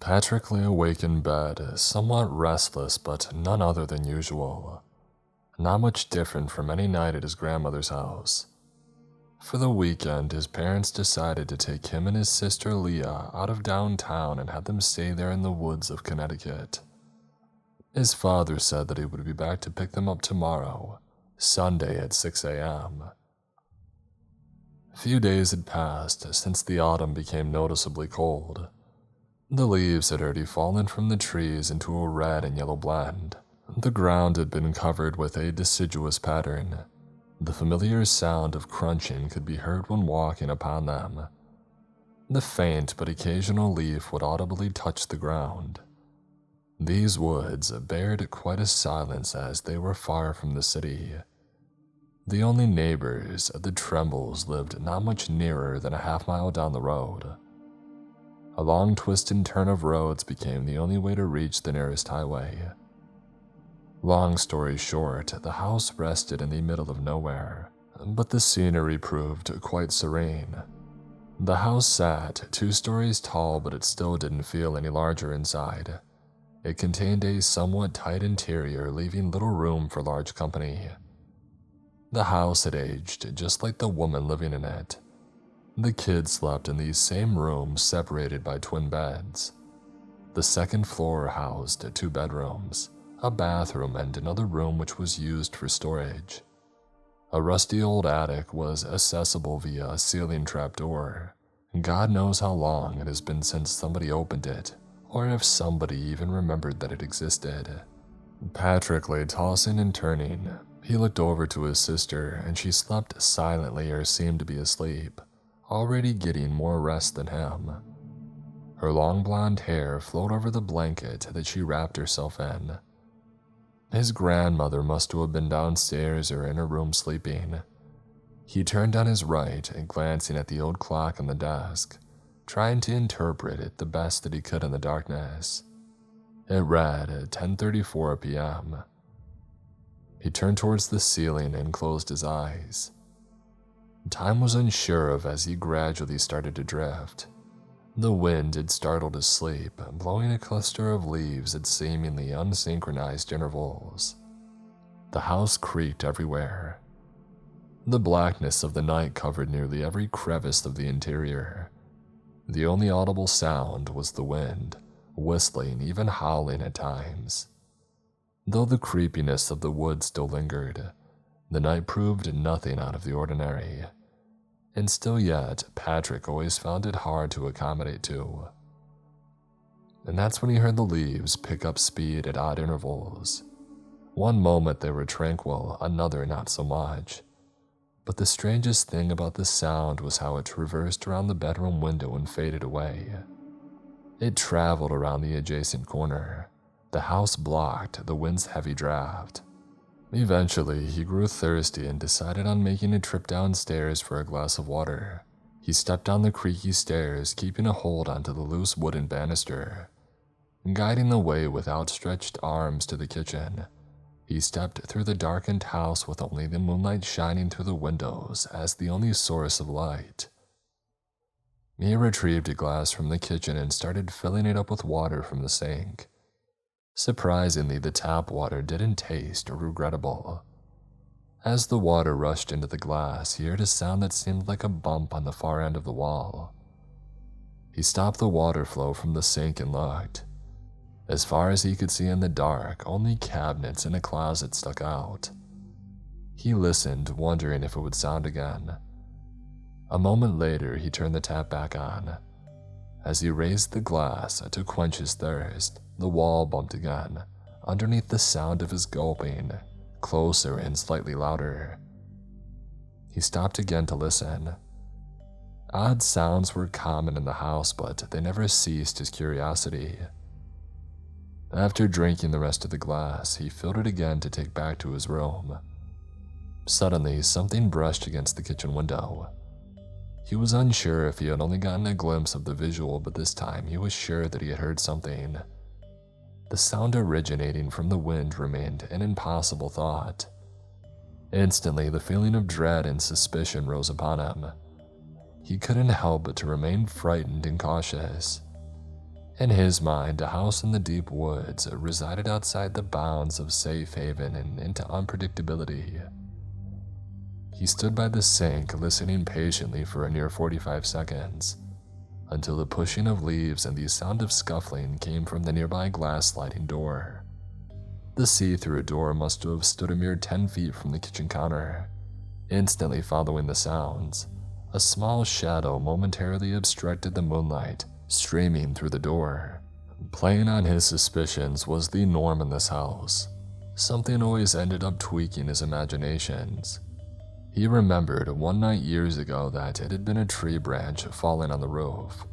Patrick lay awake in bed, somewhat restless but none other than usual. Not much different from any night at his grandmother's house. For the weekend, his parents decided to take him and his sister Leah out of downtown and have them stay there in the woods of Connecticut. His father said that he would be back to pick them up tomorrow, Sunday at 6 a.m. A few days had passed since the autumn became noticeably cold. The leaves had already fallen from the trees into a red and yellow blend. The ground had been covered with a deciduous pattern. The familiar sound of crunching could be heard when walking upon them. The faint but occasional leaf would audibly touch the ground. These woods bared quite a silence as they were far from the city. The only neighbors, the Trembles, lived not much nearer than a half-mile down the road. A long twist and turn of roads became the only way to reach the nearest highway. Long story short, the house rested in the middle of nowhere, but the scenery proved quite serene. The house sat 2 stories tall, but it still didn't feel any larger inside. It contained a somewhat tight interior, leaving little room for large company. The house had aged just like the woman living in it. The kids slept in these same rooms separated by twin beds. The second floor housed 2 bedrooms, a bathroom, and another room which was used for storage. A rusty old attic was accessible via a ceiling trapdoor. God knows how long it has been since somebody opened it, or if somebody even remembered that it existed. Patrick lay tossing and turning. He looked over to his sister, and she slept silently or seemed to be asleep, already getting more rest than him. Her long blonde hair flowed over the blanket that she wrapped herself in. His grandmother must have been downstairs or in her room sleeping. He turned on his right and glancing at the old clock on the desk, trying to interpret it the best that he could in the darkness. It read 10:34 p.m. He turned towards the ceiling and closed his eyes. Time was unsure of as he gradually started to drift. The wind had startled his sleep, blowing a cluster of leaves at seemingly unsynchronized intervals. The house creaked everywhere. The blackness of the night covered nearly every crevice of the interior. The only audible sound was the wind, whistling, even howling at times. Though the creepiness of the woods still lingered, the night proved nothing out of the ordinary. And still yet, Patrick always found it hard to accommodate to. And that's when he heard the leaves pick up speed at odd intervals. One moment they were tranquil, another not so much. But the strangest thing about the sound was how it traversed around the bedroom window and faded away. It traveled around the adjacent corner. The house blocked the wind's heavy draft. Eventually, he grew thirsty and decided on making a trip downstairs for a glass of water. He stepped down the creaky stairs, keeping a hold onto the loose wooden banister. Guiding the way with outstretched arms to the kitchen, he stepped through the darkened house with only the moonlight shining through the windows as the only source of light. He retrieved a glass from the kitchen and started filling it up with water from the sink. Surprisingly, the tap water didn't taste regrettable. As the water rushed into the glass, he heard a sound that seemed like a bump on the far end of the wall. He stopped the water flow from the sink and looked. As far as he could see in the dark, only cabinets and a closet stuck out. He listened, wondering if it would sound again. A moment later, he turned the tap back on. As he raised the glass to quench his thirst, the wall bumped again, underneath the sound of his gulping, closer and slightly louder. He stopped again to listen. Odd sounds were common in the house, but they never ceased his curiosity. After drinking the rest of the glass, he filled it again to take back to his room. Suddenly, something brushed against the kitchen window. He was unsure if he had only gotten a glimpse of the visual, but this time he was sure that he had heard something. The sound originating from the wind remained an impossible thought. Instantly, the feeling of dread and suspicion rose upon him. He couldn't help but to remain frightened and cautious. In his mind, a house in the deep woods resided outside the bounds of safe haven and into unpredictability. He stood by the sink, listening patiently for a near 45 seconds, until the pushing of leaves and the sound of scuffling came from the nearby glass sliding door. The see-through door must have stood a mere 10 feet from the kitchen counter. Instantly following the sounds, a small shadow momentarily obstructed the moonlight streaming through the door. Playing on his suspicions was the norm in this house. Something always ended up tweaking his imaginations. He remembered one night years ago that it had been a tree branch falling on the roof.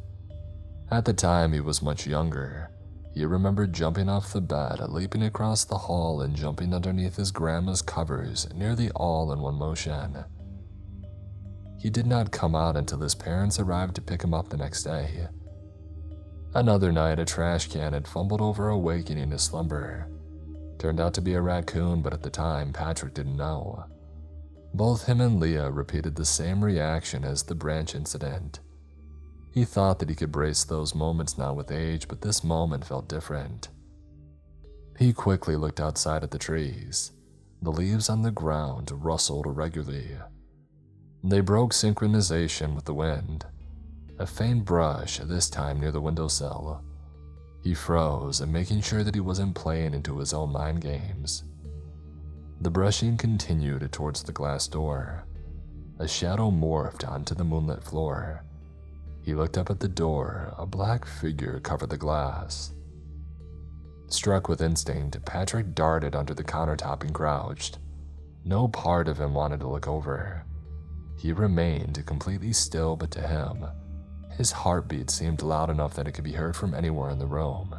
At the time he was much younger. He remembered jumping off the bed, leaping across the hall, and jumping underneath his grandma's covers nearly all in one motion. He did not come out until his parents arrived to pick him up the next day. Another night, a trash can had fumbled over, awakening his slumber. Turned out to be a raccoon, but at the time, Patrick didn't know. Both him and Leah repeated the same reaction as the branch incident. He thought that he could brace those moments now with age, but this moment felt different. He quickly looked outside at the trees. The leaves on the ground rustled irregularly. They broke synchronization with the wind. A faint brush, this time near the windowsill. He froze, making sure that he wasn't playing into his own mind games. The brushing continued towards the glass door. A shadow morphed onto the moonlit floor. He looked up at the door. A black figure covered the glass. Struck with instinct, Patrick darted under the countertop and crouched. No part of him wanted to look over. He remained completely still, but to him, his heartbeat seemed loud enough that it could be heard from anywhere in the room.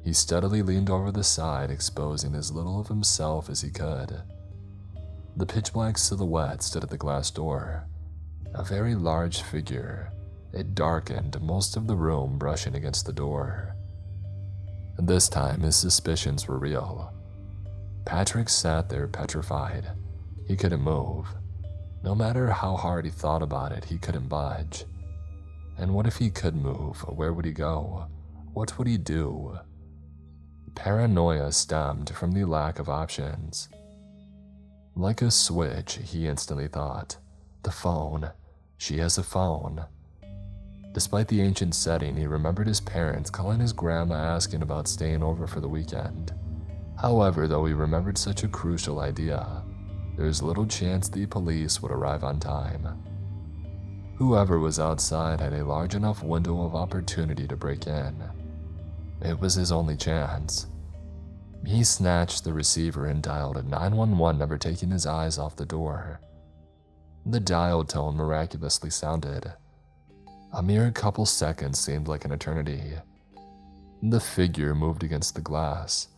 He steadily leaned over the side, exposing as little of himself as he could. The pitch-black silhouette stood at the glass door. A very large figure. It darkened most of the room, brushing against the door. This time, his suspicions were real. Patrick sat there petrified. He couldn't move. No matter how hard he thought about it, he couldn't budge. And what if he could move? Where would he go? What would he do? Paranoia stemmed from the lack of options. Like a switch, he instantly thought, the phone. She has a phone. Despite the ancient setting, he remembered his parents calling his grandma asking about staying over for the weekend. However, though he remembered such a crucial idea, there was little chance the police would arrive on time. Whoever was outside had a large enough window of opportunity to break in. It was his only chance. He snatched the receiver and dialed 911, never taking his eyes off the door. The dial tone miraculously sounded. A mere couple seconds seemed like an eternity. The figure moved against the glass.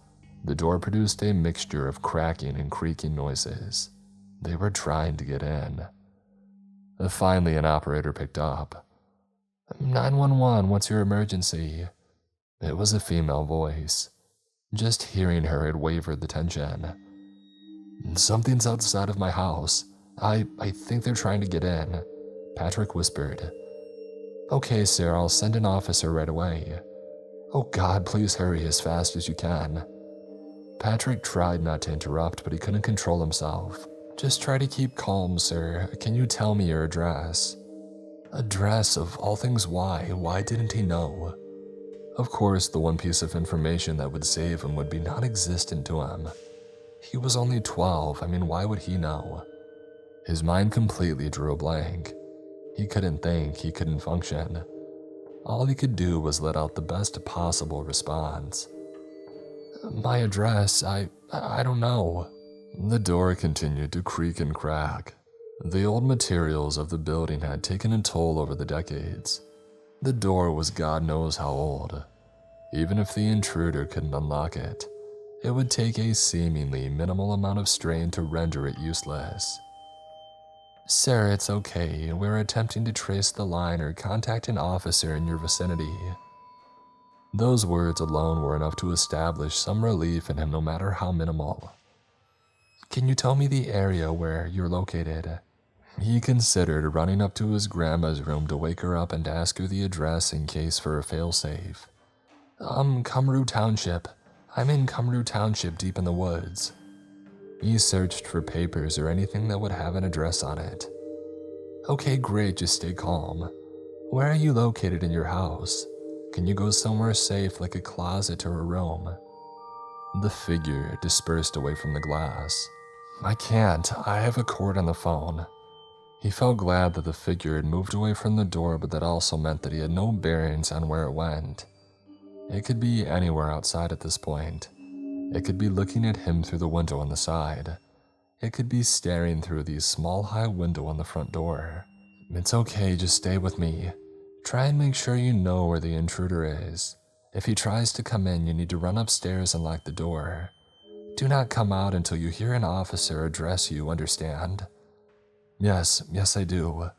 The door produced a mixture of cracking and creaking noises. They were trying to get in. Finally, an operator picked up. 911, what's your emergency? It was a female voice. Just hearing her had wavered the tension. Something's outside of my house. I think they're trying to get in, Patrick whispered. Okay, sir, I'll send an officer right away. Oh God, please hurry as fast as you can. Patrick tried not to interrupt, but he couldn't control himself. Just try to keep calm, sir. Can you tell me your address? Address of all things, why? Why didn't he know? Of course, the one piece of information that would save him would be non-existent to him. He was only 12, why would he know? His mind completely drew a blank. He couldn't think, he couldn't function. All he could do was let out the best possible response. My address, I don't know. The door continued to creak and crack. The old materials of the building had taken a toll over the decades. The door was God knows how old. Even if the intruder couldn't unlock it, it would take a seemingly minimal amount of strain to render it useless. Sir, it's okay. We're attempting to trace the line or contact an officer in your vicinity. Those words alone were enough to establish some relief in him, no matter how minimal. Can you tell me the area where you're located? He considered running up to his grandma's room to wake her up and ask her the address in case for a failsafe. Cumru Township. I'm in Cumru Township deep in the woods. He searched for papers or anything that would have an address on it. Okay, great, just stay calm. Where are you located in your house? Can you go somewhere safe like a closet or a room? The figure dispersed away from the glass. I can't, I have a cord on the phone. He felt glad that the figure had moved away from the door, but that also meant that he had no bearings on where it went. It could be anywhere outside at this point. It could be looking at him through the window on the side. It could be staring through the small high window on the front door. It's okay, just stay with me. Try and make sure you know where the intruder is. If he tries to come in, you need to run upstairs and lock the door. Do not come out until you hear an officer address you, understand? Yes, I do.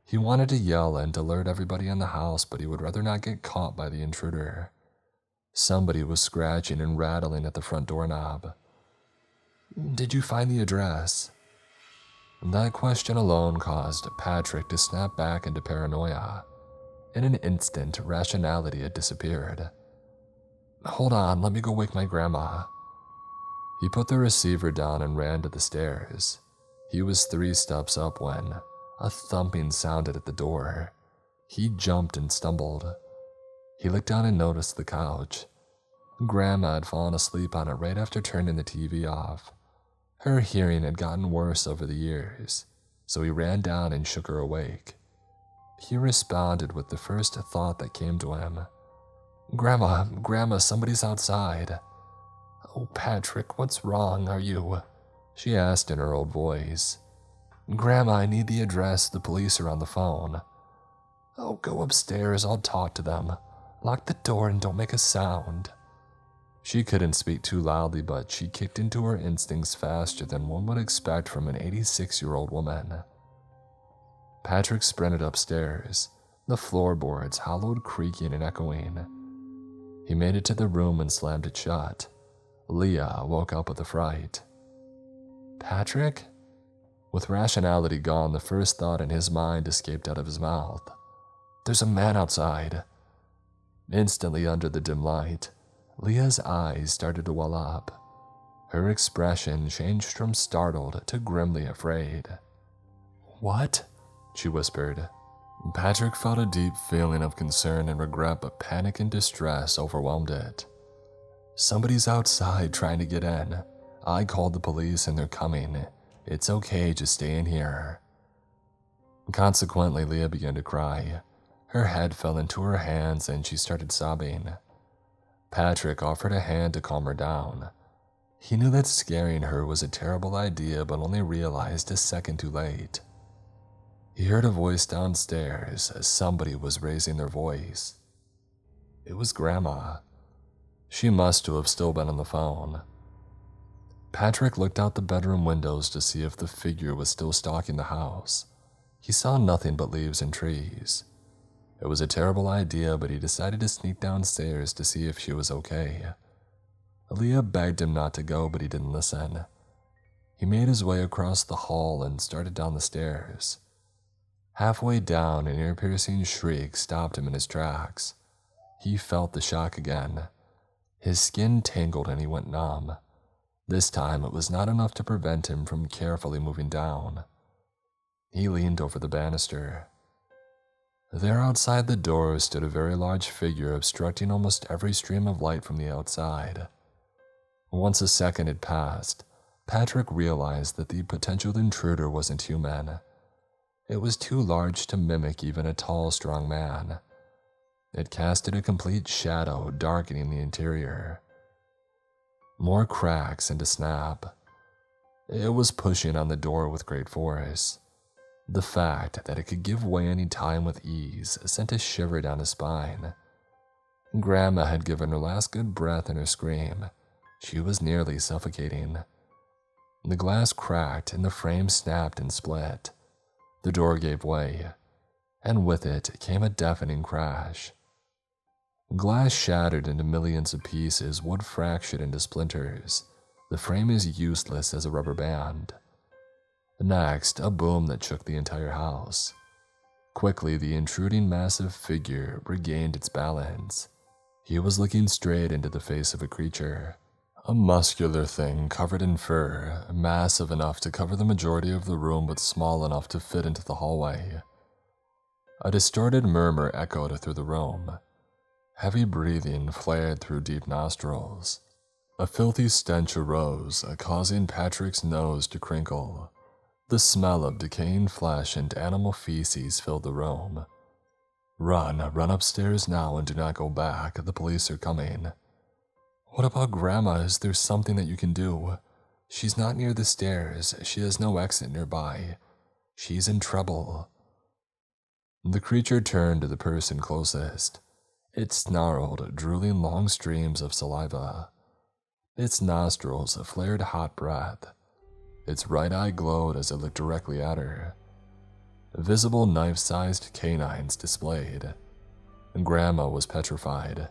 He wanted to yell and alert everybody in the house, but he would rather not get caught by the intruder. Somebody was scratching and rattling at the front doorknob. Did you find the address? That question alone caused Patrick to snap back into paranoia. In an instant, rationality had disappeared. Hold on, let me go wake my grandma. He put the receiver down and ran to the stairs. He was 3 steps up when a thumping sounded at the door. He jumped and stumbled. He looked down and noticed the couch. Grandma had fallen asleep on it right after turning the TV off. Her hearing had gotten worse over the years, so he ran down and shook her awake. He responded with the first thought that came to him. Grandma, somebody's outside. Oh, Patrick, what's wrong, are you? She asked in her old voice. Grandma, I need the address, the police are on the phone. Oh, go upstairs, I'll talk to them. Lock the door and don't make a sound. She couldn't speak too loudly, but she kicked into her instincts faster than one would expect from an 86-year-old woman. Patrick sprinted upstairs, the floorboards hollowed, creaking and echoing. He made it to the room and slammed it shut. Leah woke up with a fright. Patrick? With rationality gone, the first thought in his mind escaped out of his mouth. There's a man outside. Instantly under the dim light, Leah's eyes started to well up. Her expression changed from startled to grimly afraid. What? She whispered. Patrick felt a deep feeling of concern and regret, but panic and distress overwhelmed it. Somebody's outside trying to get in. I called the police and they're coming. It's okay, just stay in here. Consequently, Leah began to cry. Her head fell into her hands and she started sobbing. Patrick offered a hand to calm her down. He knew that scaring her was a terrible idea, but only realized a second too late. He heard a voice downstairs as somebody was raising their voice. It was Grandma. She must have still been on the phone. Patrick looked out the bedroom windows to see if the figure was still stalking the house. He saw nothing but leaves and trees. It was a terrible idea, but he decided to sneak downstairs to see if she was okay. Leah begged him not to go, but he didn't listen. He made his way across the hall and started down the stairs. Halfway down, an ear-piercing shriek stopped him in his tracks. He felt the shock again. His skin tingled and he went numb. This time, it was not enough to prevent him from carefully moving down. He leaned over the banister. There outside the door stood a very large figure obstructing almost every stream of light from the outside. Once a second had passed, Patrick realized that the potential intruder wasn't human. It was too large to mimic even a tall, strong man. It casted a complete shadow, darkening the interior. More cracks and a snap. It was pushing on the door with great force. The fact that it could give way any time with ease sent a shiver down his spine. Grandma had given her last good breath in her scream. She was nearly suffocating. The glass cracked and the frame snapped and split. The door gave way, and with it came a deafening crash. Glass shattered into millions of pieces, wood fractured into splinters. The frame is useless as a rubber band. Next, a boom that shook the entire house. Quickly, the intruding massive figure regained its balance. He was looking straight into the face of a creature. A muscular thing covered in fur, massive enough to cover the majority of the room but small enough to fit into the hallway. A distorted murmur echoed through the room. Heavy breathing flared through deep nostrils. A filthy stench arose, causing Patrick's nose to crinkle. The smell of decaying flesh and animal feces filled the room. Run upstairs now and do not go back. The police are coming." "What about Grandma? Is there something that you can do? She's not near the stairs. She has no exit nearby. She's in trouble." The creature turned to the person closest. It snarled, drooling long streams of saliva. Its nostrils flared hot breath. Its right eye glowed as it looked directly at her. Visible knife-sized canines displayed. Grandma was petrified.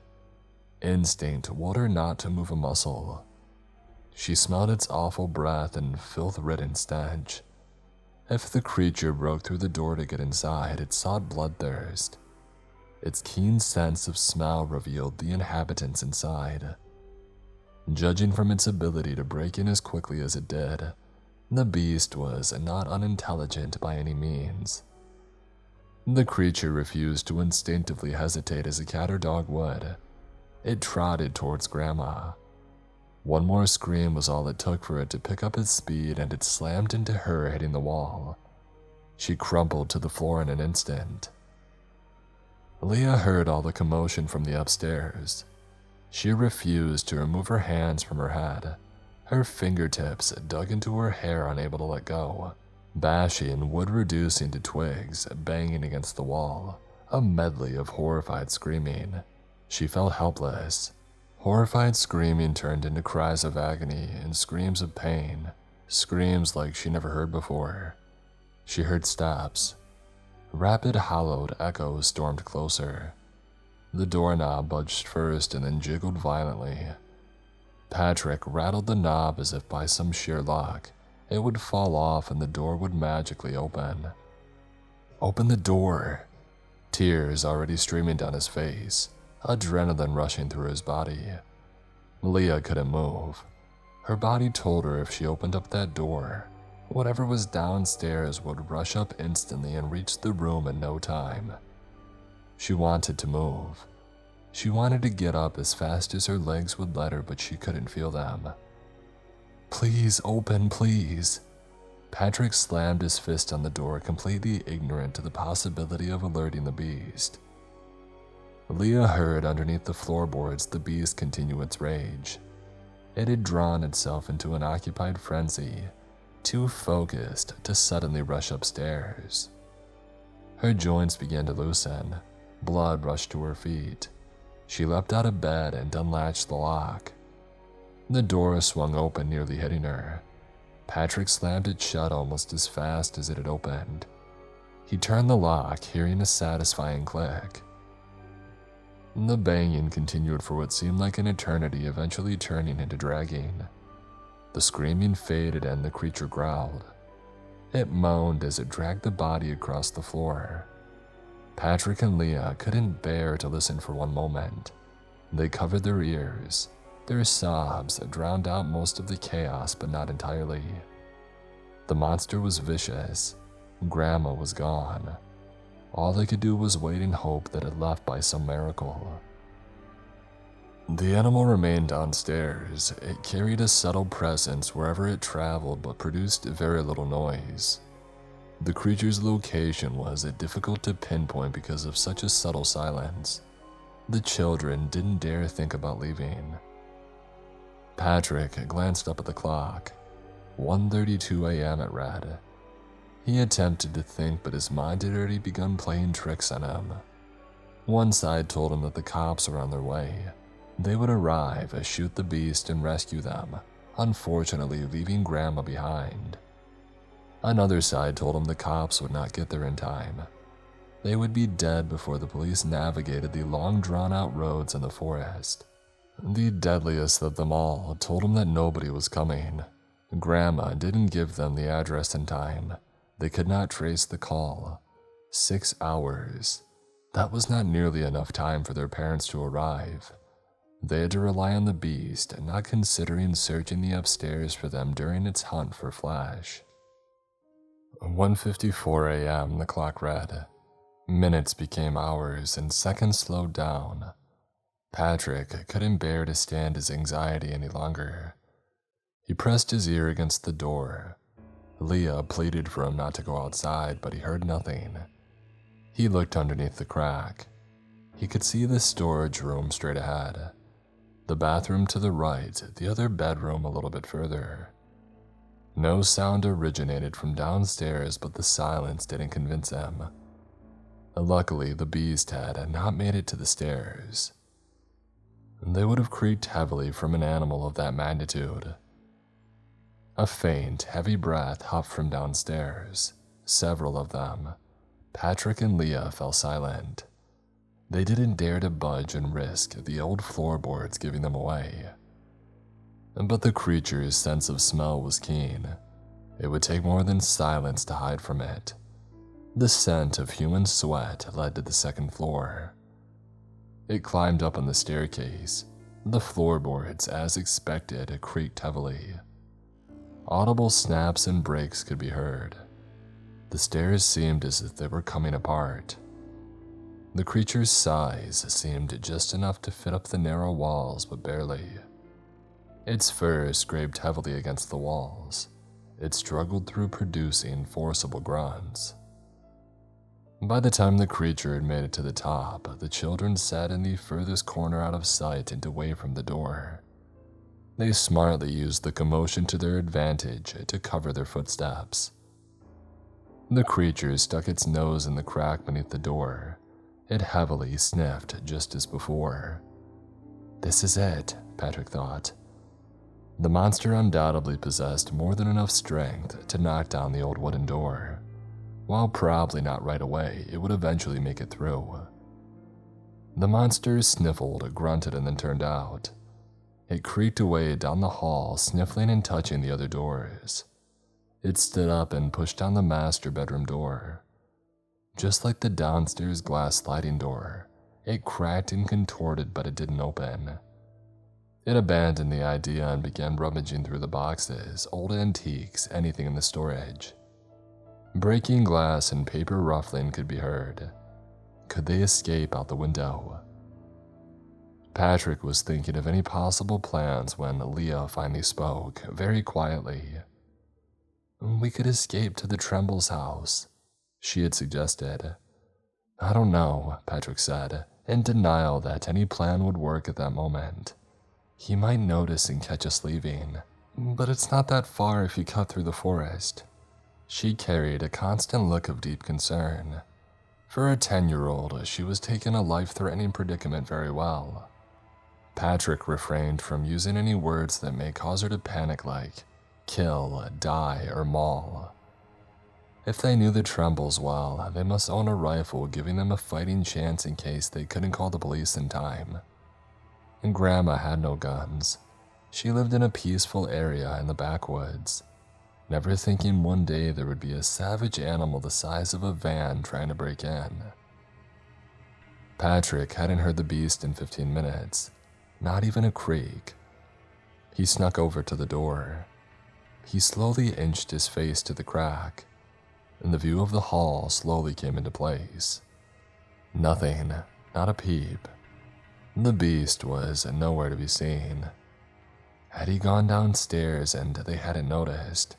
Instinct told her not to move a muscle. She smelled its awful breath and filth-ridden stench. If the creature broke through the door to get inside, it sought bloodthirst. Its keen sense of smell revealed the inhabitants inside. Judging from its ability to break in as quickly as it did, the beast was not unintelligent by any means. The creature refused to instinctively hesitate as a cat or dog would. It trotted towards Grandma. One more scream was all it took for it to pick up its speed, and it slammed into her, hitting the wall. She crumpled to the floor in an instant. Leah heard all the commotion from the upstairs. She refused to remove her hands from her head. Her fingertips dug into her hair, unable to let go. Bashing, wood reducing to twigs, banging against the wall. A medley of horrified screaming. She felt helpless. Horrified screaming turned into cries of agony and screams of pain. Screams like she never heard before. She heard steps. Rapid, hollowed echoes stormed closer. The doorknob budged first and then jiggled violently. Patrick rattled the knob as if by some sheer luck. It would fall off and the door would magically open. "Open the door!" Tears already streaming down his face, adrenaline rushing through his body. Leah couldn't move. Her body told her if she opened up that door, whatever was downstairs would rush up instantly and reach the room in no time. She wanted to move. She wanted to get up as fast as her legs would let her, but she couldn't feel them. "Please open, please." Patrick slammed his fist on the door, completely ignorant to the possibility of alerting the beast. Leah heard underneath the floorboards the beast continue its rage. It had drawn itself into an occupied frenzy, too focused to suddenly rush upstairs. Her joints began to loosen. Blood rushed to her feet. She leapt out of bed and unlatched the lock. The door swung open, nearly hitting her. Patrick slammed it shut almost as fast as it had opened. He turned the lock, hearing a satisfying click. The banging continued for what seemed like an eternity, eventually turning into dragging. The screaming faded and the creature growled. It moaned as it dragged the body across the floor. Patrick and Leah couldn't bear to listen for one moment. They covered their ears. Their sobs drowned out most of the chaos, but not entirely. The monster was vicious. Grandma was gone. All they could do was wait and hope that it left by some miracle. The animal remained downstairs. It carried a subtle presence wherever it traveled, but produced very little noise. The creature's location was difficult to pinpoint because of such a subtle silence. The children didn't dare think about leaving. Patrick glanced up at the clock. 1:32 a.m. it read. He attempted to think, but his mind had already begun playing tricks on him. One side told him that the cops were on their way. They would arrive, shoot the beast, and rescue them, unfortunately leaving Grandma behind. Another side told him the cops would not get there in time. They would be dead before the police navigated the long drawn-out roads in the forest. The deadliest of them all told him that nobody was coming. Grandma didn't give them the address in time. They could not trace the call. 6 hours. That was not nearly enough time for their parents to arrive. They had to rely on the beast, not considering searching the upstairs for them during its hunt for Flash. 1:54 a.m. the clock read. Minutes became hours and seconds slowed down. Patrick couldn't bear to stand his anxiety any longer. He pressed his ear against the door. Leah pleaded for him not to go outside, but he heard nothing. He looked underneath the crack. He could see the storage room straight ahead, the bathroom to the right, the other bedroom a little bit further. No sound originated from downstairs, but the silence didn't convince him. Luckily, the beast had not made it to the stairs. They would have creaked heavily from an animal of that magnitude. A faint, heavy breath huffed from downstairs. Several of them. Patrick and Leah fell silent. They didn't dare to budge and risk the old floorboards giving them away. But the creature's sense of smell was keen. It would take more than silence to hide from it. The scent of human sweat led to the second floor. It climbed up on the staircase. The floorboards, as expected, creaked heavily. Audible snaps and breaks could be heard. The stairs seemed as if they were coming apart. The creature's size seemed just enough to fit up the narrow walls, but barely. Its fur scraped heavily against the walls. It struggled through producing forcible grunts. By the time the creature had made it to the top, the children sat in the furthest corner out of sight and away from the door. They smartly used the commotion to their advantage to cover their footsteps. The creature stuck its nose in the crack beneath the door. It heavily sniffed just as before. This is it, Patrick thought. The monster undoubtedly possessed more than enough strength to knock down the old wooden door. While probably not right away, it would eventually make it through. The monster sniffled, grunted, and then turned out. It creaked away down the hall, sniffling and touching the other doors. It stood up and pushed down the master bedroom door. Just like the downstairs glass sliding door, it cracked and contorted, but it didn't open. It abandoned the idea and began rummaging through the boxes, old antiques, anything in the storage. Breaking glass and paper ruffling could be heard. Could they escape out the window? Patrick was thinking of any possible plans when Leah finally spoke, very quietly. We could escape to the Tremble's house, she had suggested. I don't know, Patrick said, in denial that any plan would work at that moment. He might notice and catch us leaving, but it's not that far if you cut through the forest. She carried a constant look of deep concern. For a 10-year-old, she was taking a life-threatening predicament very well. Patrick refrained from using any words that may cause her to panic, like kill, die, or maul. If they knew the Trembles well, they must own a rifle, giving them a fighting chance in case they couldn't call the police in time. And Grandma had no guns. She lived in a peaceful area in the backwoods, never thinking one day there would be a savage animal the size of a van trying to break in. Patrick hadn't heard the beast in 15 minutes, not even a creak. He snuck over to the door. He slowly inched his face to the crack, and the view of the hall slowly came into place. Nothing, not a peep. The beast was nowhere to be seen. Had he gone downstairs and they hadn't noticed?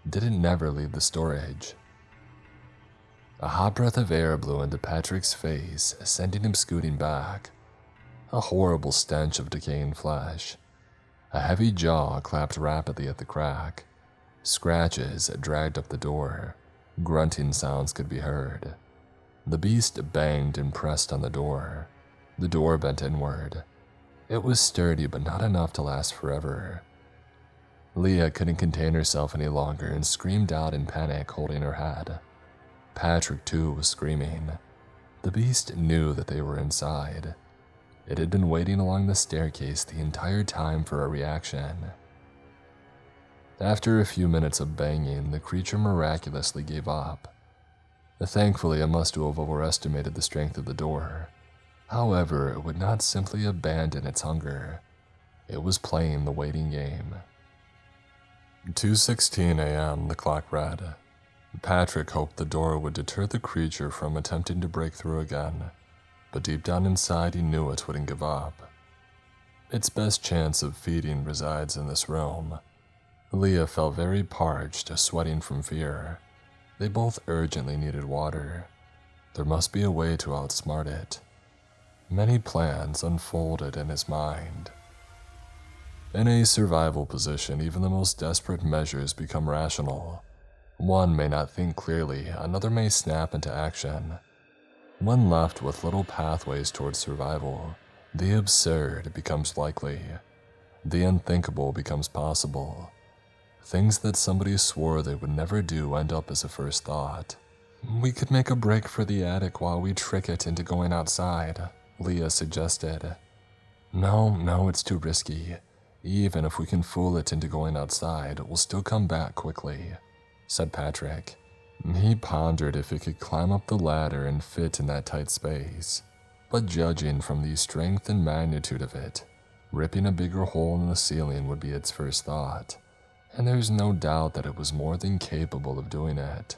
Did it never leave the storage? A hot breath of air blew into Patrick's face, sending him scooting back. A horrible stench of decaying flesh. A heavy jaw clapped rapidly at the crack. Scratches dragged up the door. Grunting sounds could be heard. The beast banged and pressed on the door. The door bent inward. It was sturdy, but not enough to last forever. Leah couldn't contain herself any longer and screamed out in panic, holding her head. Patrick, too, was screaming. The beast knew that they were inside. It had been waiting along the staircase the entire time for a reaction. After a few minutes of banging, the creature miraculously gave up. Thankfully, I must have overestimated the strength of the door. However, it would not simply abandon its hunger. It was playing the waiting game. 2:16 a.m., the clock read. Patrick hoped the door would deter the creature from attempting to break through again, but deep down inside he knew it wouldn't give up. Its best chance of feeding resides in this room. Leah felt very parched, sweating from fear. They both urgently needed water. There must be a way to outsmart it. Many plans unfolded in his mind. In a survival position, even the most desperate measures become rational. One may not think clearly, another may snap into action. When left with little pathways towards survival, the absurd becomes likely. The unthinkable becomes possible. Things that somebody swore they would never do end up as a first thought. "We could make a break for the attic while we trick it into going outside," Leah suggested. No, it's too risky. Even if we can fool it into going outside, it will still come back quickly," said Patrick. He pondered if it could climb up the ladder and fit in that tight space. But judging from the strength and magnitude of it, ripping a bigger hole in the ceiling would be its first thought, and there's no doubt that it was more than capable of doing it.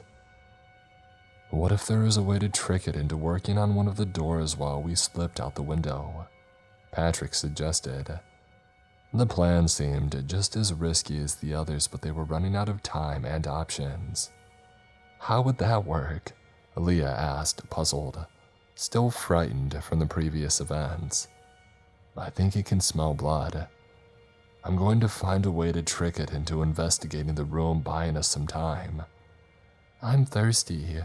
What if there was a way to trick it into working on one of the doors while we slipped out the window? Patrick suggested. The plan seemed just as risky as the others, but they were running out of time and options. "How would that work?" Leah asked, puzzled, still frightened from the previous events. "I think it can smell blood. I'm going to find a way to trick it into investigating the room, buying us some time." "I'm thirsty."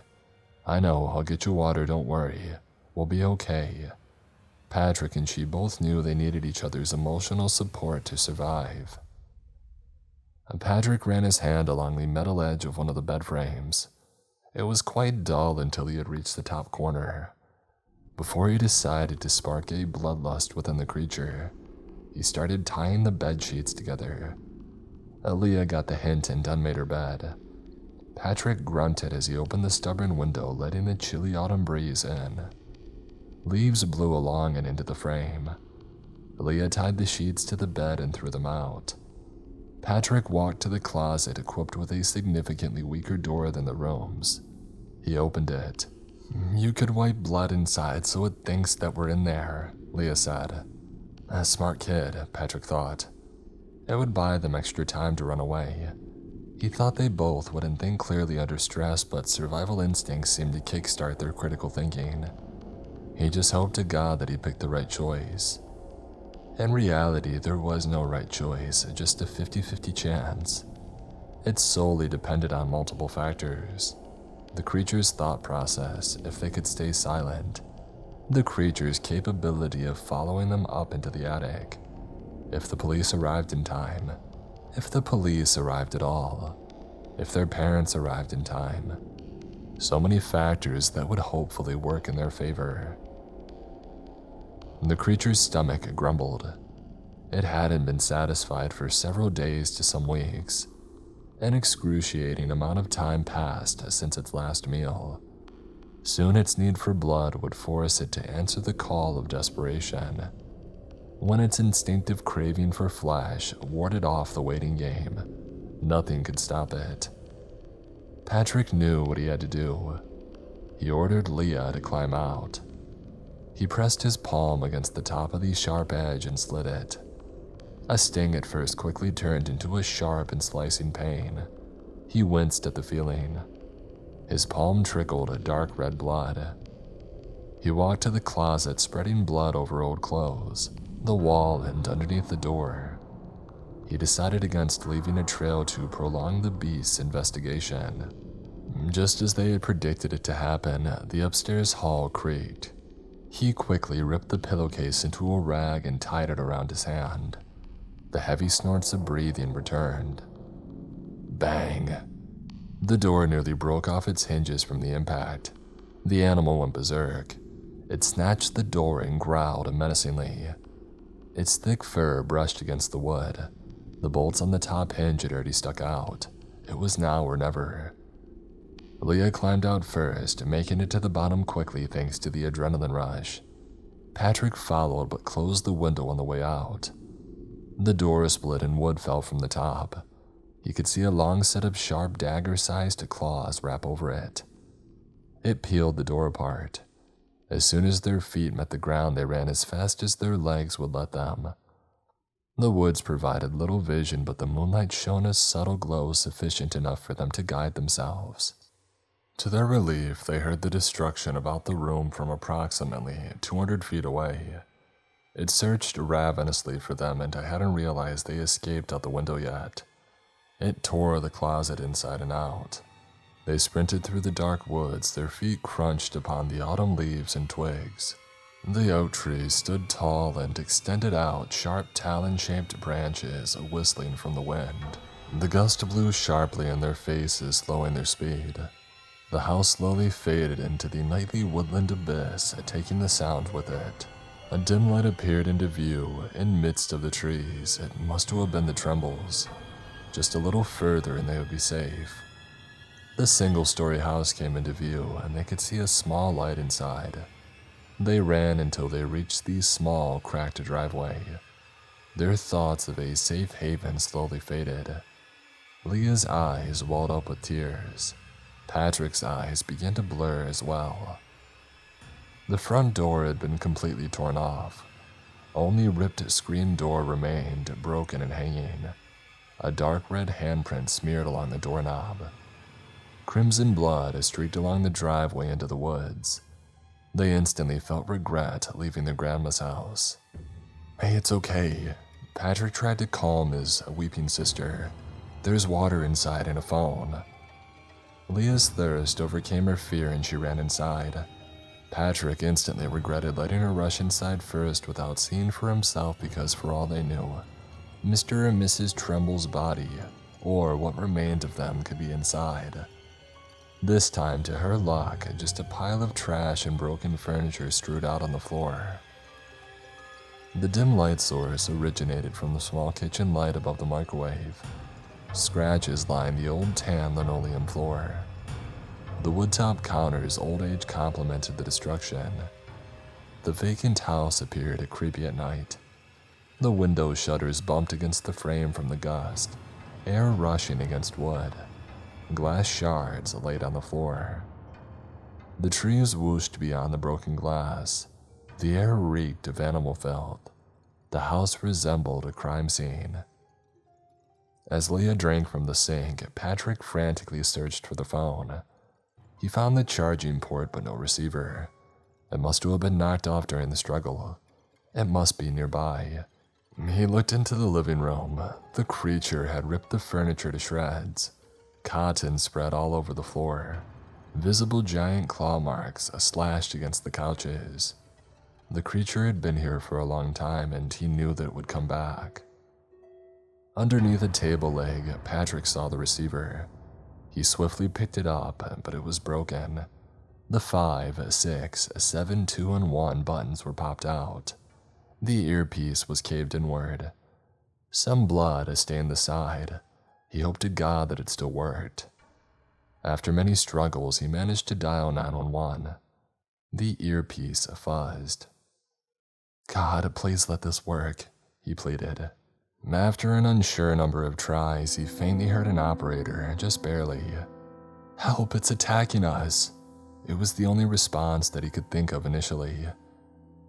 "I know, I'll get you water, don't worry. We'll be okay." Patrick and she both knew they needed each other's emotional support to survive. Patrick ran his hand along the metal edge of one of the bed frames. It was quite dull until he had reached the top corner. Before he decided to spark a bloodlust within the creature, he started tying the bed sheets together. Leah got the hint and unmade her bed. Patrick grunted as he opened the stubborn window, letting the chilly autumn breeze in. Leaves blew along and into the frame. Leah tied the sheets to the bed and threw them out. Patrick walked to the closet equipped with a significantly weaker door than the room's. He opened it. "You could wipe blood inside so it thinks that we're in there," Leah said. A smart kid, Patrick thought. It would buy them extra time to run away. He thought they both wouldn't think clearly under stress, but survival instincts seemed to kickstart their critical thinking. He just hoped to God that he picked the right choice. In reality, there was no right choice, just a 50-50 chance. It solely depended on multiple factors. The creature's thought process, if they could stay silent. The creature's capability of following them up into the attic. If the police arrived in time. If the police arrived at all. If their parents arrived in time. So many factors that would hopefully work in their favor. The creature's stomach grumbled. It hadn't been satisfied for several days to some weeks. An excruciating amount of time passed since its last meal. Soon its need for blood would force it to answer the call of desperation. When its instinctive craving for flesh warded off the waiting game, nothing could stop it. Patrick knew what he had to do. He ordered Leah to climb out. He pressed his palm against the top of the sharp edge and slid it. A sting at first quickly turned into a sharp and slicing pain. He winced at the feeling. His palm trickled dark red blood. He walked to the closet, spreading blood over old clothes, the wall, and underneath the door. He decided against leaving a trail to prolong the beast's investigation. Just as they had predicted it to happen, the upstairs hall creaked. He quickly ripped the pillowcase into a rag and tied it around his hand. The heavy snorts of breathing returned. Bang! The door nearly broke off its hinges from the impact. The animal went berserk. It snatched the door and growled menacingly. Its thick fur brushed against the wood. The bolts on the top hinge had already stuck out. It was now or never. Leah climbed out first, making it to the bottom quickly thanks to the adrenaline rush. Patrick followed but closed the window on the way out. The door split and wood fell from the top. He could see a long set of sharp dagger-sized claws wrap over it. It peeled the door apart. As soon as their feet met the ground, they ran as fast as their legs would let them. The woods provided little vision, but the moonlight shone a subtle glow sufficient enough for them to guide themselves. To their relief, they heard the destruction about the room from approximately 200 feet away. It searched ravenously for them, and I hadn't realized they escaped out the window yet. It tore the closet inside and out. They sprinted through the dark woods, their feet crunched upon the autumn leaves and twigs. The oak trees stood tall and extended out sharp talon-shaped branches whistling from the wind. The gust blew sharply in their faces, slowing their speed. The house slowly faded into the nightly woodland abyss, taking the sound with it. A dim light appeared into view in midst of the trees. It must have been the Trembles. Just a little further and they would be safe. The single-story house came into view, and they could see a small light inside. They ran until they reached the small, cracked driveway. Their thoughts of a safe haven slowly faded. Leah's eyes welled up with tears. Patrick's eyes began to blur as well. The front door had been completely torn off. Only ripped screen door remained, broken and hanging. A dark red handprint smeared along the doorknob. Crimson blood streaked along the driveway into the woods. They instantly felt regret leaving their grandma's house. "Hey, it's okay." Patrick tried to calm his weeping sister. "There's water inside and a phone." Leah's thirst overcame her fear and she ran inside. Patrick instantly regretted letting her rush inside first without seeing for himself because for all they knew, Mr. and Mrs. Tremble's body, or what remained of them, could be inside. This time, to her luck, just a pile of trash and broken furniture strewed out on the floor. The dim light source originated from the small kitchen light above the microwave. Scratches lined the old tan linoleum floor. The wood-top counter's old age complemented the destruction. The vacant house appeared creepy at night. The window shutters bumped against the frame from the gust, air rushing against wood. Glass shards laid on the floor. The trees whooshed beyond the broken glass. The air reeked of animal filth. The house resembled a crime scene. As Leah drank from the sink, Patrick frantically searched for the phone. He found the charging port but no receiver. It must have been knocked off during the struggle. It must be nearby. He looked into the living room. The creature had ripped the furniture to shreds. Cotton spread all over the floor. Visible giant claw marks slashed against the couches. The creature had been here for a long time and he knew that it would come back. Underneath a table leg, Patrick saw the receiver. He swiftly picked it up, but it was broken. The 5, 6, 7, 2, and 1 buttons were popped out. The earpiece was caved inward. Some blood stained the side. He hoped to God that it still worked. After many struggles, he managed to dial 911. The earpiece fuzzed. "God, please let this work," he pleaded. After an unsure number of tries, he faintly heard an operator, just barely. "Help, it's attacking us." It was the only response that he could think of initially.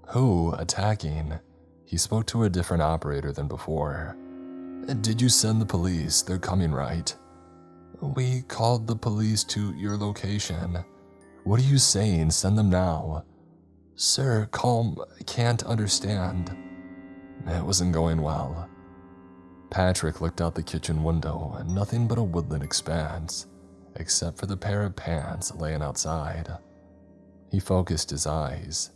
"Who attacking?" He spoke to a different operator than before. "Did you send the police? They're coming, right?" "We called the police to your location." "What are you saying? Send them now." "Sir, calm, can't understand." It wasn't going well. Patrick looked out the kitchen window, nothing but a woodland expanse, except for the pair of pants laying outside. He focused his eyes.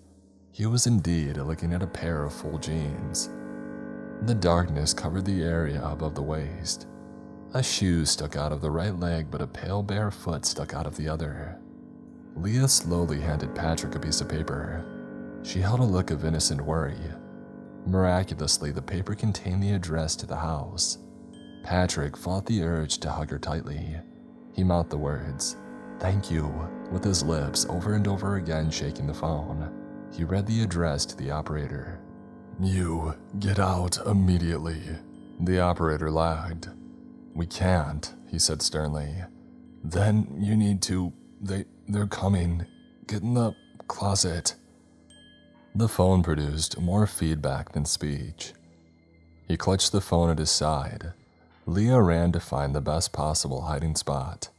He was indeed looking at a pair of full jeans. The darkness covered the area above the waist. A shoe stuck out of the right leg, but a pale bare foot stuck out of the other. Leah slowly handed Patrick a piece of paper. She held a look of innocent worry. Miraculously, the paper contained the address to the house. Patrick fought the urge to hug her tightly. He mouthed the words, "Thank you," with his lips over and over again shaking the phone. He read the address to the operator. "You get out immediately." The operator lagged. "We can't," he said sternly. "Then you need to... They're coming. Get in the closet." The phone produced more feedback than speech. He clutched the phone at his side. Leah ran to find the best possible hiding spot.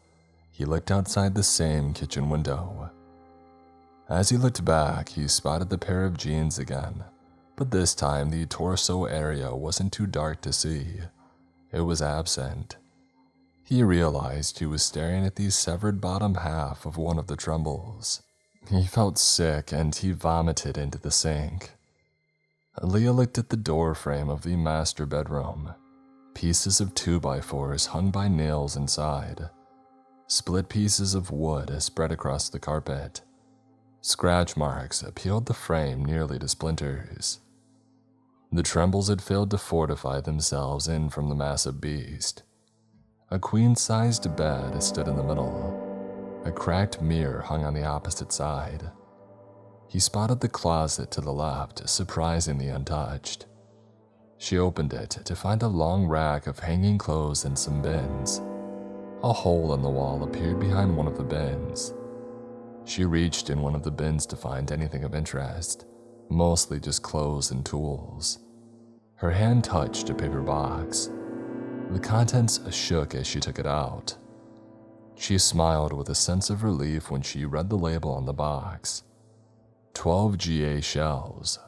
He looked outside the same kitchen window. As he looked back, he spotted the pair of jeans again, but this time the torso area wasn't too dark to see. It was absent. He realized he was staring at the severed bottom half of one of the trumbles. He felt sick and he vomited into the sink. Leah looked at the door frame of the master bedroom. Pieces of 2x4s hung by nails inside. Split pieces of wood spread across the carpet. Scratch marks peeled the frame nearly to splinters. The trembles had failed to fortify themselves in from the massive beast. A queen-sized bed stood in the middle. A cracked mirror hung on the opposite side. He spotted the closet to the left, surprisingly untouched. She opened it to find a long rack of hanging clothes and some bins. A hole in the wall appeared behind one of the bins. She reached in one of the bins to find anything of interest, mostly just clothes and tools. Her hand touched a paper box. The contents shook as she took it out. She smiled with a sense of relief when she read the label on the box. 12 GA shells.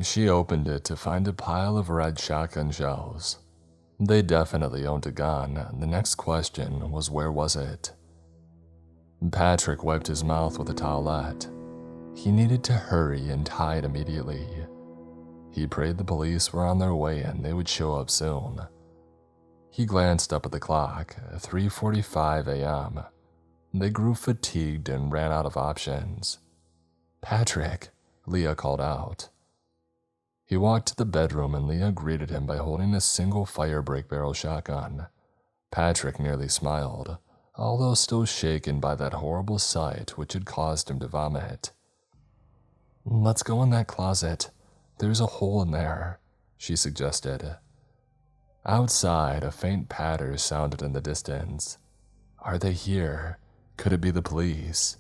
She opened it to find a pile of red shotgun shells. They definitely owned a gun. The next question was, where was it? Patrick wiped his mouth with a towelette. He needed to hurry and hide immediately. He prayed the police were on their way and they would show up soon. He glanced up at the clock, 3:45 a.m. They grew fatigued and ran out of options. "Patrick," Leah called out. He walked to the bedroom and Leah greeted him by holding a single fire break barrel shotgun. Patrick nearly smiled, although still shaken by that horrible sight which had caused him to vomit. "Let's go in that closet. There's a hole in there," she suggested. Outside, a faint patter sounded in the distance. Are they here? Could it be the police?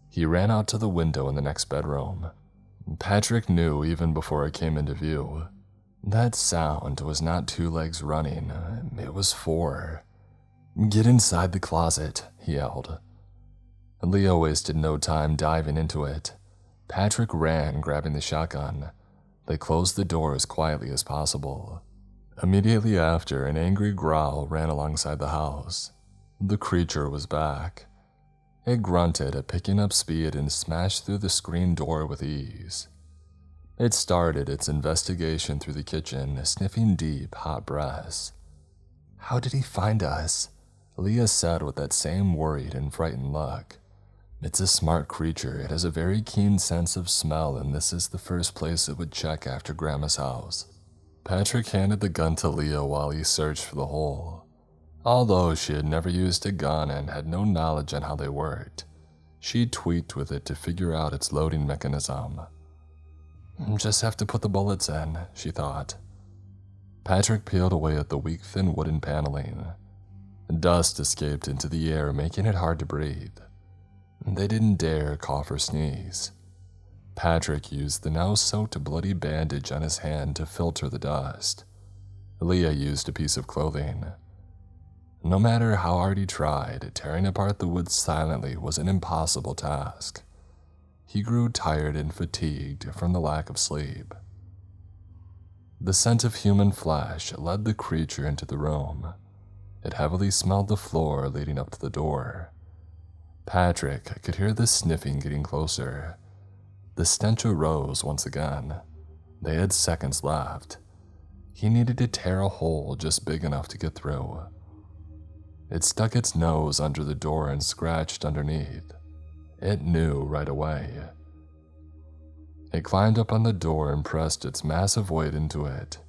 He ran out to the window in the next bedroom. Patrick knew even before it came into view. That sound was not 2 legs running, it was 4. "Get inside the closet," he yelled. Leo wasted no time diving into it. Patrick ran, grabbing the shotgun. They closed the door as quietly as possible. Immediately after, an angry growl ran alongside the house. The creature was back. It grunted, picking up speed and smashed through the screen door with ease. It started its investigation through the kitchen, sniffing deep, hot breaths. "How did he find us?" Leah said with that same worried and frightened look. "It's a smart creature. It has a very keen sense of smell, and this is the first place it would check after Grandma's house." Patrick handed the gun to Leah while he searched for the hole. Although she had never used a gun and had no knowledge on how they worked, she tweaked with it to figure out its loading mechanism. "Just have to put the bullets in," she thought. Patrick peeled away at the weak, thin wooden paneling. Dust escaped into the air, making it hard to breathe. They didn't dare cough or sneeze. Patrick used the now soaked bloody bandage on his hand to filter the dust. Leah used a piece of clothing. No matter how hard he tried, tearing apart the wood silently was an impossible task. He grew tired and fatigued from the lack of sleep. The scent of human flesh led the creature into the room. It heavily smelled the floor leading up to the door. Patrick could hear the sniffing getting closer. The stench arose once again. They had seconds left. He needed to tear a hole just big enough to get through. It stuck its nose under the door and scratched underneath. It knew right away. It climbed up on the door and pressed its massive weight into it.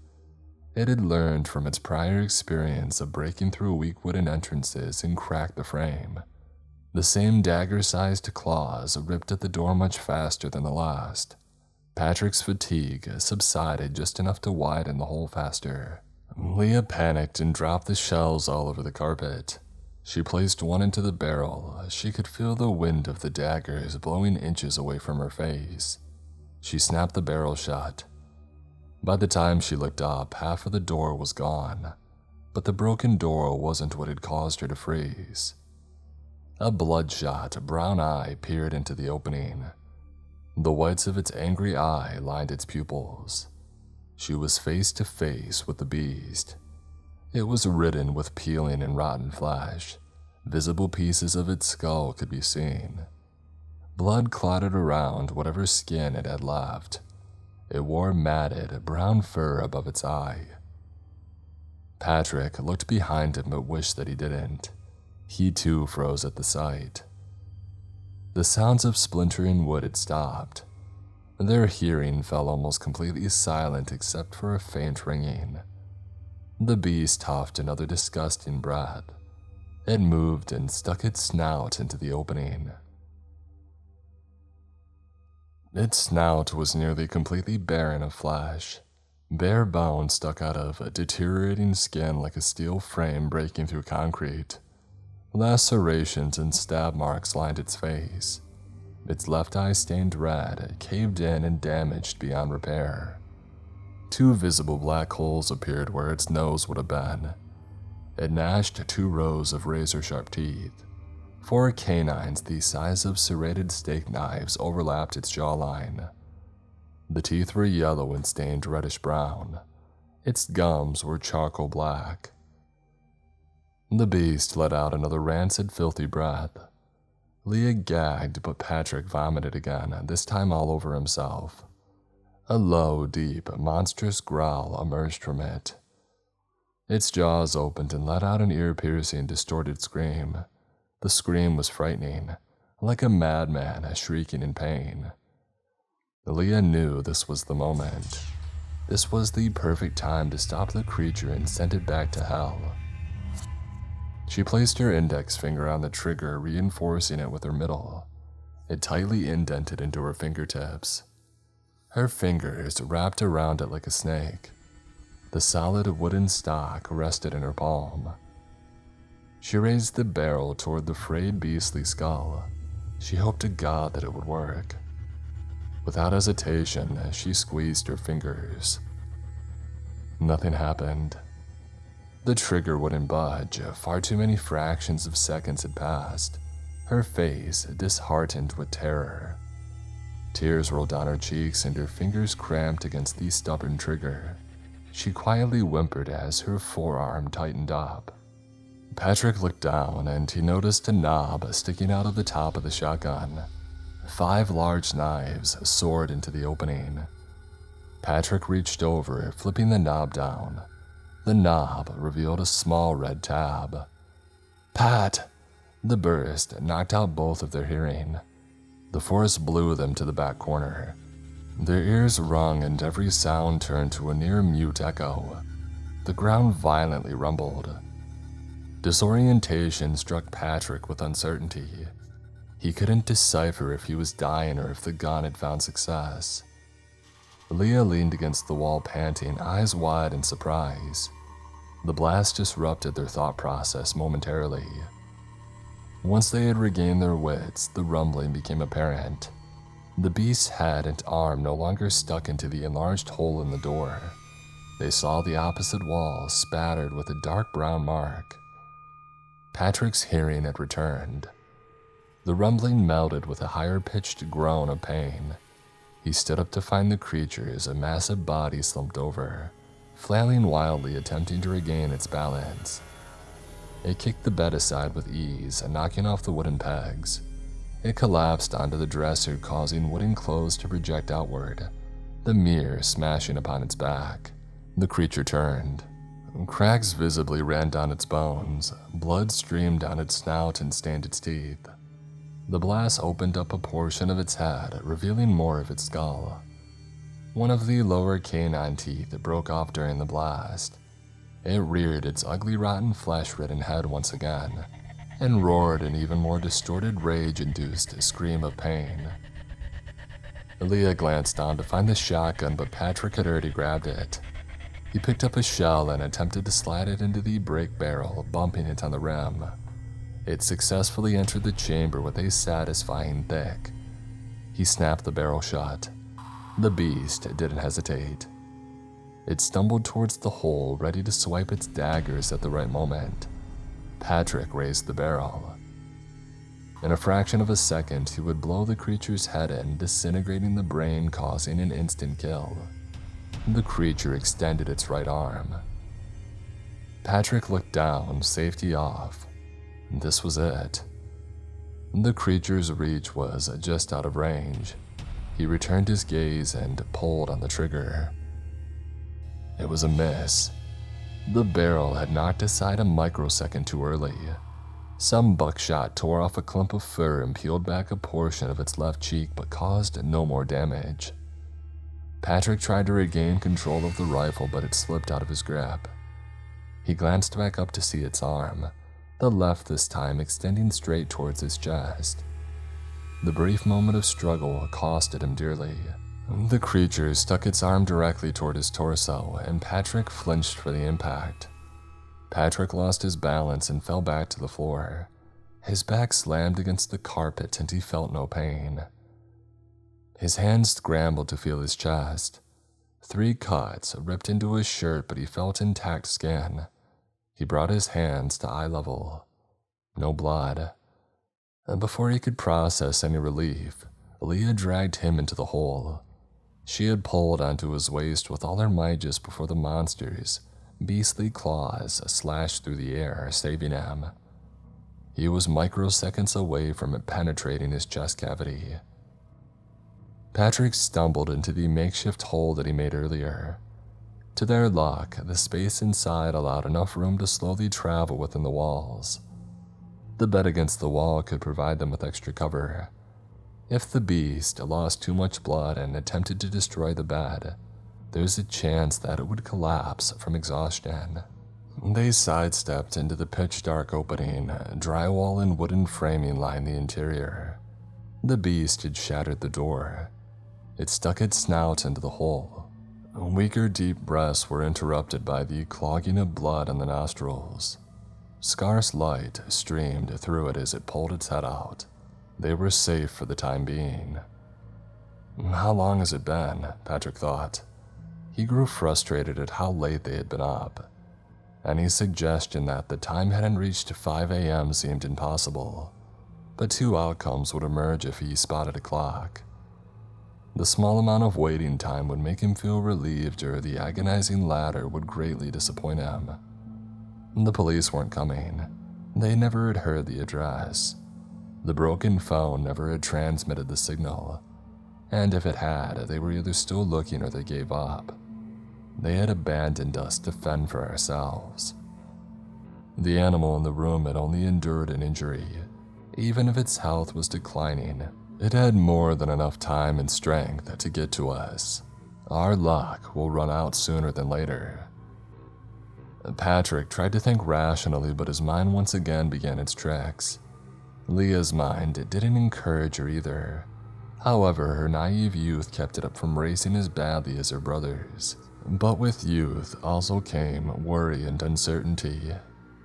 It had learned from its prior experience of breaking through weak wooden entrances and cracked the frame. The same dagger-sized claws ripped at the door much faster than the last. Patrick's fatigue subsided just enough to widen the hole faster. Leah panicked and dropped the shells all over the carpet. She placed one into the barrel. She could feel the wind of the daggers blowing inches away from her face. She snapped the barrel shut. By the time she looked up, half of the door was gone, but the broken door wasn't what had caused her to freeze. A bloodshot brown eye peered into the opening. The whites of its angry eye lined its pupils. She was face to face with the beast. It was ridden with peeling and rotten flesh. Visible pieces of its skull could be seen. Blood clotted around whatever skin it had left. It wore matted, brown fur above its eye. Patrick looked behind him but wished that he didn't. He too froze at the sight. The sounds of splintering wood had stopped. Their hearing fell almost completely silent except for a faint ringing. The beast huffed another disgusting breath. It moved and stuck its snout into the opening. Its snout was nearly completely barren of flesh. Bare bone stuck out of a deteriorating skin like a steel frame breaking through concrete. Lacerations and stab marks lined its face. Its left eye stained red, caved in and damaged beyond repair. 2 visible black holes appeared where its nose would have been. It gnashed 2 rows of razor-sharp teeth. 4 canines the size of serrated steak knives overlapped its jawline. The teeth were yellow and stained reddish-brown. Its gums were charcoal black. The beast let out another rancid, filthy breath. Leah gagged, but Patrick vomited again, this time all over himself. A low, deep, monstrous growl emerged from it. Its jaws opened and let out an ear-piercing, distorted scream. The scream was frightening, like a madman shrieking in pain. Leah knew this was the moment. This was the perfect time to stop the creature and send it back to hell. She placed her index finger on the trigger, reinforcing it with her middle. It tightly indented into her fingertips. Her fingers wrapped around it like a snake. The solid wooden stock rested in her palm. She raised the barrel toward the frayed beastly skull. She hoped to God that it would work. Without hesitation, she squeezed her fingers. Nothing happened. The trigger wouldn't budge. Far too many fractions of seconds had passed. Her face disheartened with terror. Tears rolled down her cheeks and her fingers cramped against the stubborn trigger. She quietly whimpered as her forearm tightened up. Patrick looked down and he noticed a knob sticking out of the top of the shotgun. 5 large knives soared into the opening. Patrick reached over, flipping the knob down. The knob revealed a small red tab. "Pat!" The burst knocked out both of their hearing. The force blew them to the back corner. Their ears rung and every sound turned to a near-mute echo. The ground violently rumbled. Disorientation struck Patrick with uncertainty. He couldn't decipher if he was dying or if the gun had found success. Leah leaned against the wall panting, eyes wide in surprise. The blast disrupted their thought process momentarily. Once they had regained their wits, the rumbling became apparent. The beast's head and arm no longer stuck into the enlarged hole in the door. They saw the opposite wall spattered with a dark brown mark. Patrick's hearing had returned. The rumbling melded with a higher-pitched groan of pain. He stood up to find the creature's massive body slumped over, flailing wildly, attempting to regain its balance. It kicked the bed aside with ease, knocking off the wooden pegs. It collapsed onto the dresser, causing wooden clothes to project outward, the mirror smashing upon its back. The creature turned. Cracks visibly ran down its bones. Blood streamed down its snout and stained its teeth. The blast opened up a portion of its head, revealing more of its skull. One of the lower canine teeth broke off during the blast. It reared its ugly, rotten, flesh-ridden head once again, and roared an even more distorted, rage-induced scream of pain. Leah glanced down to find the shotgun, but Patrick had already grabbed it. He picked up a shell and attempted to slide it into the brake barrel, bumping it on the rim. It successfully entered the chamber with a satisfying thick. He snapped the barrel shut. The beast didn't hesitate. It stumbled towards the hole, ready to swipe its daggers at the right moment. Patrick raised the barrel. In a fraction of a second, he would blow the creature's head in, disintegrating the brain, causing an instant kill. The creature extended its right arm. Patrick looked down, safety off. This was it. The creature's reach was just out of range. He returned his gaze and pulled on the trigger. It was a miss. The barrel had knocked aside a microsecond too early. Some buckshot tore off a clump of fur and peeled back a portion of its left cheek, but caused no more damage. Patrick tried to regain control of the rifle, but it slipped out of his grip. He glanced back up to see its arm, the left this time extending straight towards his chest. The brief moment of struggle costed him dearly. The creature stuck its arm directly toward his torso, and Patrick flinched for the impact. Patrick lost his balance and fell back to the floor. His back slammed against the carpet and he felt no pain. His hands scrambled to feel his chest. 3 cuts ripped into his shirt, but he felt intact skin. He brought his hands to eye level. No blood. And before he could process any relief, Leah dragged him into the hole. She had pulled onto his waist with all her might just before the monster's beastly claws slashed through the air, saving him. He was microseconds away from it penetrating his chest cavity. Patrick stumbled into the makeshift hole that he made earlier. To their luck, the space inside allowed enough room to slowly travel within the walls. The bed against the wall could provide them with extra cover. If the beast lost too much blood and attempted to destroy the bed, there's a chance that it would collapse from exhaustion. They sidestepped into the pitch-dark opening. Drywall and wooden framing lined the interior. The beast had shattered the door. It stuck its snout into the hole. Weaker, deep breaths were interrupted by the clogging of blood in the nostrils. Scarce light streamed through it as it pulled its head out. They were safe for the time being. How long has it been? Patrick thought. He grew frustrated at how late they had been up. Any suggestion that the time hadn't reached 5 a.m. seemed impossible, but 2 outcomes would emerge if he spotted a clock. The small amount of waiting time would make him feel relieved, or the agonizing latter would greatly disappoint him. The police weren't coming. They never had heard the address. The broken phone never had transmitted the signal, and if it had, they were either still looking or they gave up. They had abandoned us to fend for ourselves. The animal in the room had only endured an injury. Even if its health was declining, it had more than enough time and strength to get to us. Our luck will run out sooner than later. Patrick tried to think rationally, but his mind once again began its tricks. Leah's mind didn't encourage her either. However, her naive youth kept it up from racing as badly as her brother's. But with youth also came worry and uncertainty.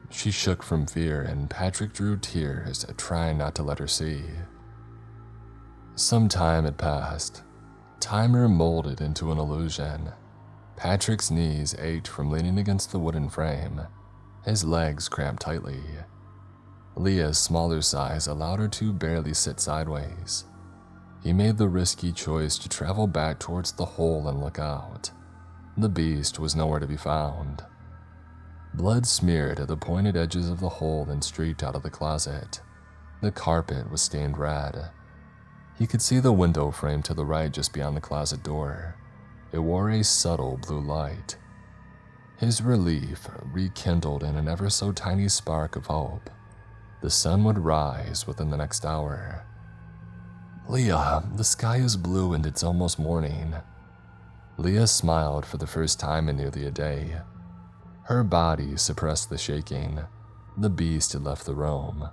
She shook from fear, and Patrick drew tears, trying not to let her see. Some time had passed. Timer molded into an illusion. Patrick's knees ached from leaning against the wooden frame. His legs cramped tightly. Leah's smaller size allowed her to barely sit sideways. He made the risky choice to travel back towards the hole and look out. The beast was nowhere to be found. Blood smeared at the pointed edges of the hole and streaked out of the closet. The carpet was stained red. He could see the window frame to the right just beyond the closet door. It wore a subtle blue light. His relief rekindled in an ever so tiny spark of hope. The sun would rise within the next hour. Leah, the sky is blue and it's almost morning. Leah smiled for the first time in nearly a day. Her body suppressed the shaking. The beast had left the room.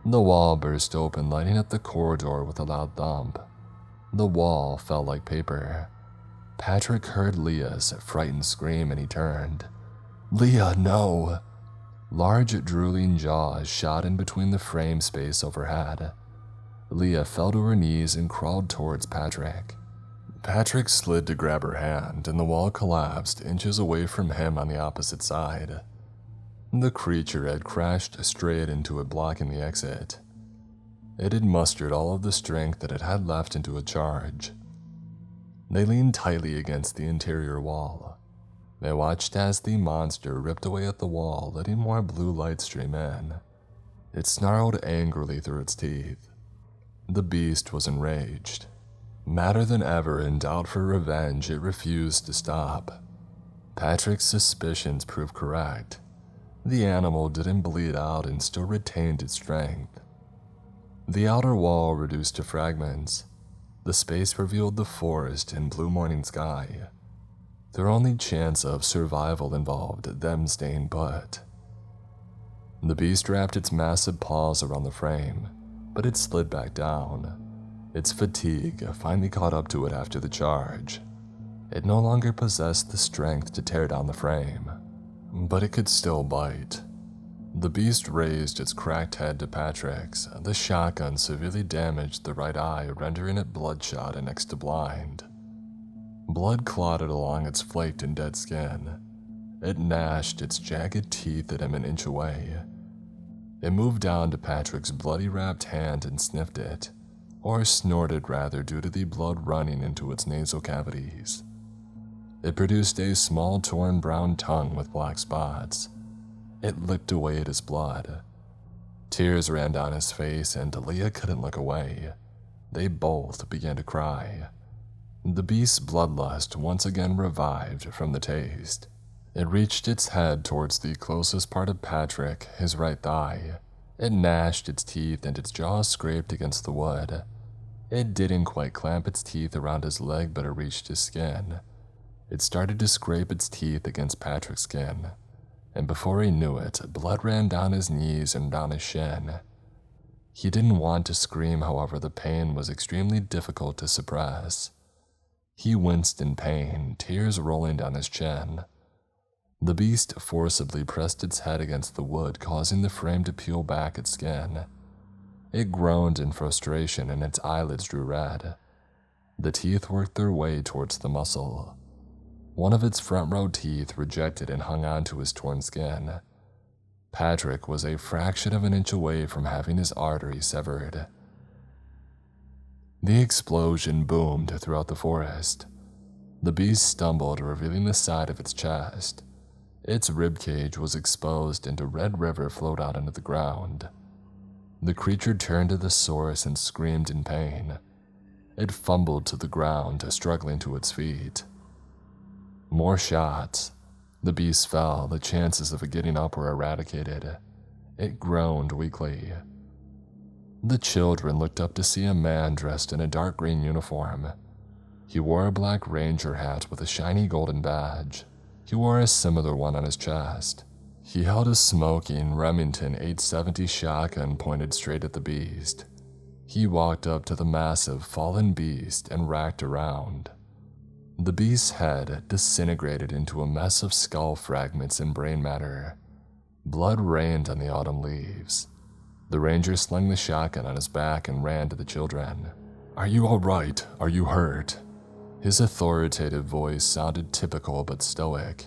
The wall burst open, lighting up the corridor with a loud thump. The wall fell like paper. Patrick heard Leah's frightened scream and he turned. "Leah, no!" Large, drooling jaws shot in between the frame space overhead. Leah fell to her knees and crawled towards Patrick. Patrick slid to grab her hand, and the wall collapsed inches away from him on the opposite side. The creature had crashed straight into it, blocking the exit. It had mustered all of the strength that it had left into a charge. They leaned tightly against the interior wall. They watched as the monster ripped away at the wall, letting more blue light stream in. It snarled angrily through its teeth. The beast was enraged. Madder than ever and out for revenge, it refused to stop. Patrick's suspicions proved correct. The animal didn't bleed out and still retained its strength. The outer wall reduced to fragments. The space revealed the forest and blue morning sky. Their only chance of survival involved them staying put. The beast wrapped its massive paws around the frame, but it slid back down. Its fatigue finally caught up to it after the charge. It no longer possessed the strength to tear down the frame, but it could still bite. The beast raised its cracked head to Patrick's. The shotgun severely damaged the right eye, rendering it bloodshot and next to blind. Blood clotted along its flaked and dead skin. It gnashed its jagged teeth at him an inch away. It moved down to Patrick's bloody wrapped hand and sniffed it, or snorted rather, due to the blood running into its nasal cavities. It produced a small torn brown tongue with black spots. It licked away at his blood. Tears ran down his face and Leah couldn't look away. They both began to cry. The beast's bloodlust once again revived from the taste. It reached its head towards the closest part of Patrick, his right thigh. It gnashed its teeth and its jaws scraped against the wood. It didn't quite clamp its teeth around his leg, but it reached his skin. It started to scrape its teeth against Patrick's skin, and before he knew it, blood ran down his knees and down his shin. He didn't want to scream, however, the pain was extremely difficult to suppress. He winced in pain, tears rolling down his chin. The beast forcibly pressed its head against the wood, causing the frame to peel back its skin. It groaned in frustration and its eyelids drew red. The teeth worked their way towards the muscle. One of its front row teeth rejected and hung onto his torn skin. Patrick was a fraction of an inch away from having his artery severed. The explosion boomed throughout the forest. The beast stumbled, revealing the side of its chest. Its ribcage was exposed and a red river flowed out into the ground. The creature turned to the source and screamed in pain. It fumbled to the ground, struggling to its feet. More shots. The beast fell. The chances of it getting up were eradicated. It groaned weakly. The children looked up to see a man dressed in a dark green uniform. He wore a black ranger hat with a shiny golden badge. He wore a similar one on his chest. He held a smoking Remington 870 shotgun pointed straight at the beast. He walked up to the massive fallen beast and racked around. The beast's head disintegrated into a mess of skull fragments and brain matter. Blood rained on the autumn leaves. The ranger slung the shotgun on his back and ran to the children. "Are you all right? Are you hurt?" His authoritative voice sounded typical but stoic.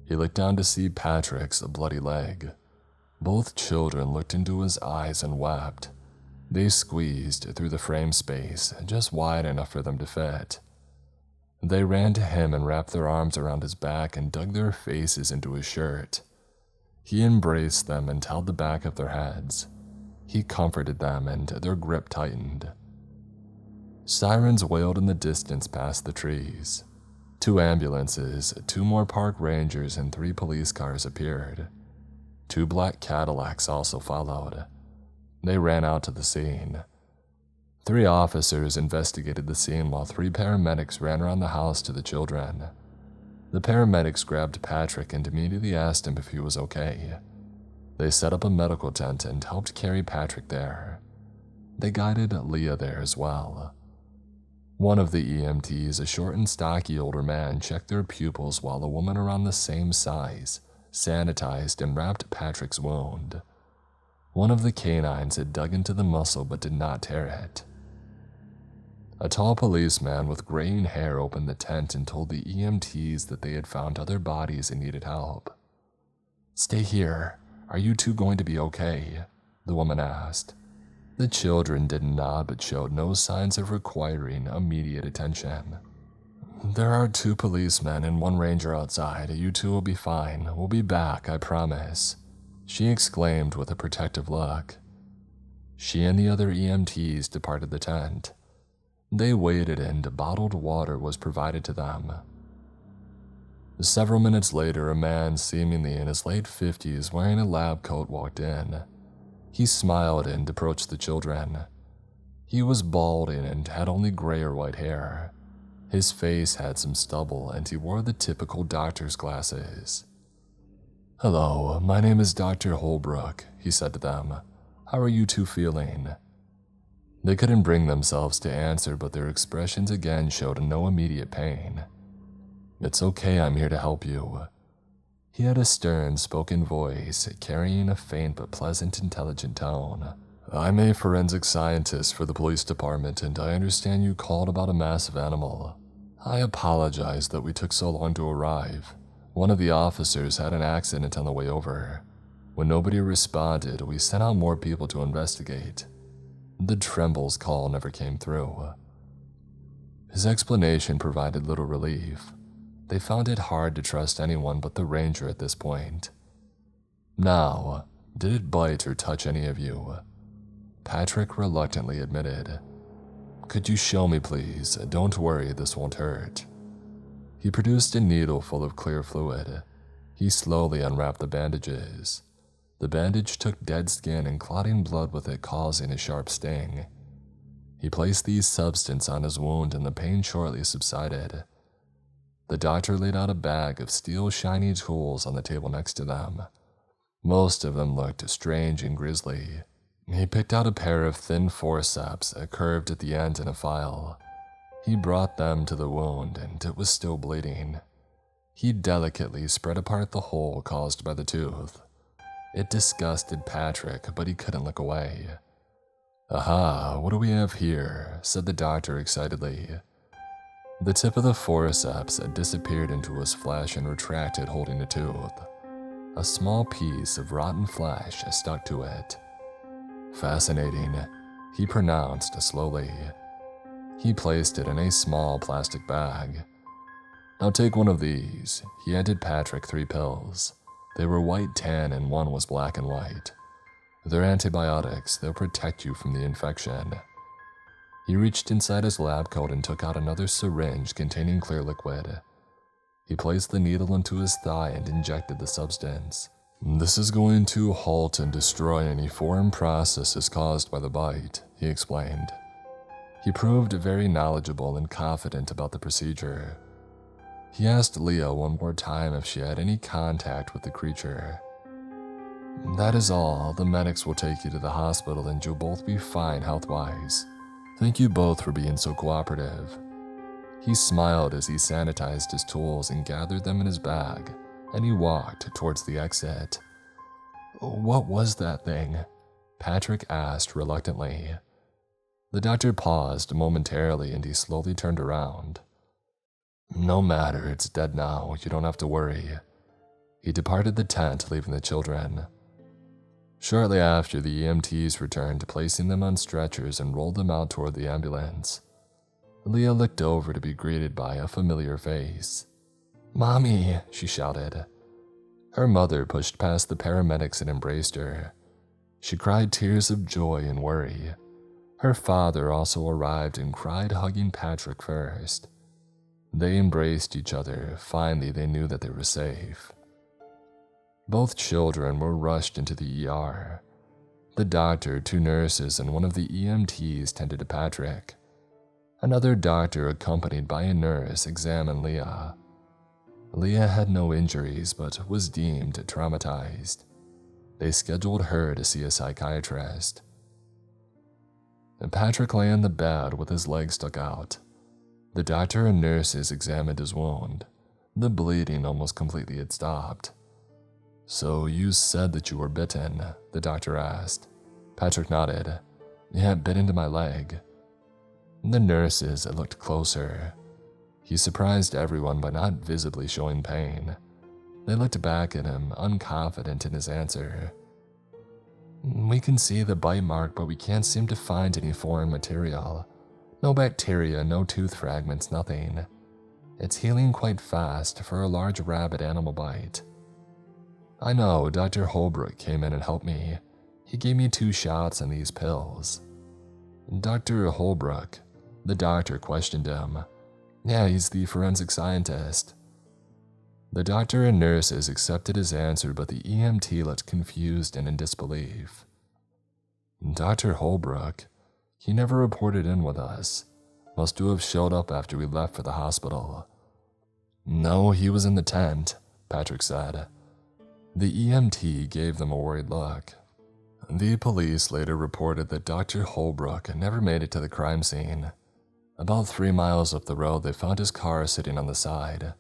He looked down to see Patrick's bloody leg. Both children looked into his eyes and wept. They squeezed through the frame space, just wide enough for them to fit. They ran to him and wrapped their arms around his back and dug their faces into his shirt. He embraced them and held the back of their heads. He comforted them and their grip tightened. Sirens wailed in the distance past the trees. 2 ambulances, 2 more park rangers, and 3 police cars appeared. 2 black Cadillacs also followed. They ran out to the scene. 3 officers investigated the scene while 3 paramedics ran around the house to the children. The paramedics grabbed Patrick and immediately asked him if he was okay. They set up a medical tent and helped carry Patrick there. They guided Leah there as well. One of the EMTs, a short and stocky older man, checked their pupils while a woman around the same size sanitized and wrapped Patrick's wound. One of the canines had dug into the muscle but did not tear it. A tall policeman with graying hair opened the tent and told the EMTs that they had found other bodies and needed help. "Stay here. Are you two going to be okay?" the woman asked. The children didn't nod but showed no signs of requiring immediate attention. "There are 2 policemen and 1 ranger outside. You two will be fine. We'll be back, I promise," she exclaimed with a protective look. She and the other EMTs departed the tent. They waited and bottled water was provided to them. Several minutes later, a man seemingly in his late 50s wearing a lab coat walked in. He smiled and approached the children. He was balding and had only gray or white hair. His face had some stubble and he wore the typical doctor's glasses. "Hello, my name is Dr. Holbrook," he said to them. "How are you two feeling?" They couldn't bring themselves to answer, but their expressions again showed no immediate pain. "It's okay, I'm here to help you." He had a stern, spoken voice, carrying a faint but pleasant, intelligent tone. "I'm a forensic scientist for the police department, and I understand you called about a massive animal. I apologize that we took so long to arrive. One of the officers had an accident on the way over. When nobody responded, we sent out more people to investigate. The Tremble's call never came through." His explanation provided little relief. They found it hard to trust anyone but the ranger at this point. "Now, did it bite or touch any of you?" Patrick reluctantly admitted. "Could you show me, please? Don't worry, this won't hurt." He produced a needle full of clear fluid. He slowly unwrapped the bandages. The bandage took dead skin and clotting blood with it, causing a sharp sting. He placed these substances on his wound and the pain shortly subsided. The doctor laid out a bag of steel shiny tools on the table next to them. Most of them looked strange and grisly. He picked out a pair of thin forceps, curved at the end in a file. He brought them to the wound and it was still bleeding. He delicately spread apart the hole caused by the tooth. It disgusted Patrick, but he couldn't look away. "Aha, what do we have here?" said the doctor excitedly. The tip of the forceps had disappeared into his flesh and retracted, holding a tooth. A small piece of rotten flesh stuck to it. "Fascinating," he pronounced slowly. He placed it in a small plastic bag. "Now take one of these." He handed Patrick 3 pills. They were white tan and one was black and white. "They're antibiotics. They'll protect you from the infection." He reached inside his lab coat and took out another syringe containing clear liquid. He placed the needle into his thigh and injected the substance. "This is going to halt and destroy any foreign processes caused by the bite," he explained. He proved very knowledgeable and confident about the procedure. He asked Leah one more time if she had any contact with the creature. "That is all. The medics will take you to the hospital and you'll both be fine health-wise. Thank you both for being so cooperative." He smiled as he sanitized his tools and gathered them in his bag, and he walked towards the exit. "What was that thing?" Patrick asked reluctantly. The doctor paused momentarily and he slowly turned around. "No matter, it's dead now. You don't have to worry." He departed the tent, leaving the children. Shortly after, the EMTs returned, placing them on stretchers and rolled them out toward the ambulance. Leah looked over to be greeted by a familiar face. "Mommy," she shouted. Her mother pushed past the paramedics and embraced her. She cried tears of joy and worry. Her father also arrived and cried, hugging Patrick first. They embraced each other. Finally, they knew that they were safe. Both children were rushed into the ER. The doctor, 2 nurses, and one of the EMTs tended to Patrick. Another doctor, accompanied by a nurse, examined Leah. Leah had no injuries but was deemed traumatized. They scheduled her to see a psychiatrist. Patrick lay in the bed with his legs stuck out. The doctor and nurses examined his wound. The bleeding almost completely had stopped. "So you said that you were bitten?" the doctor asked. Patrick nodded. "Yeah, bit into my leg." The nurses looked closer. He surprised everyone by not visibly showing pain. They looked back at him, unconfident in his answer. "We can see the bite mark, but we can't seem to find any foreign material. No bacteria, no tooth fragments, nothing. It's healing quite fast for a large rabid animal bite." "I know, Dr. Holbrook came in and helped me. He gave me 2 shots and these pills." "Dr. Holbrook?" The doctor questioned him. "Yeah, he's the forensic scientist." The doctor and nurses accepted his answer, but the EMT looked confused and in disbelief. "Dr. Holbrook? He never reported in with us. Must have showed up after we left for the hospital." "No, he was in the tent," Patrick said. The EMT gave them a worried look. The police later reported that Dr. Holbrook never made it to the crime scene. About 3 miles up the road, they found his car sitting on the side.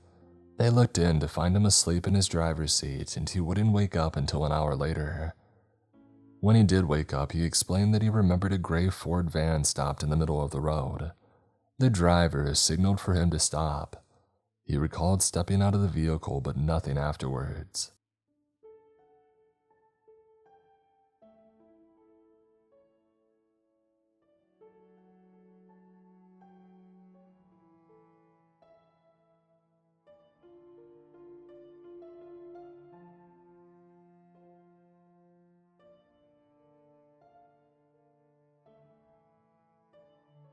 They looked in to find him asleep in his driver's seat, and he wouldn't wake up until an hour later. When he did wake up, he explained that he remembered a gray Ford van stopped in the middle of the road. The driver signaled for him to stop. He recalled stepping out of the vehicle, but nothing afterwards.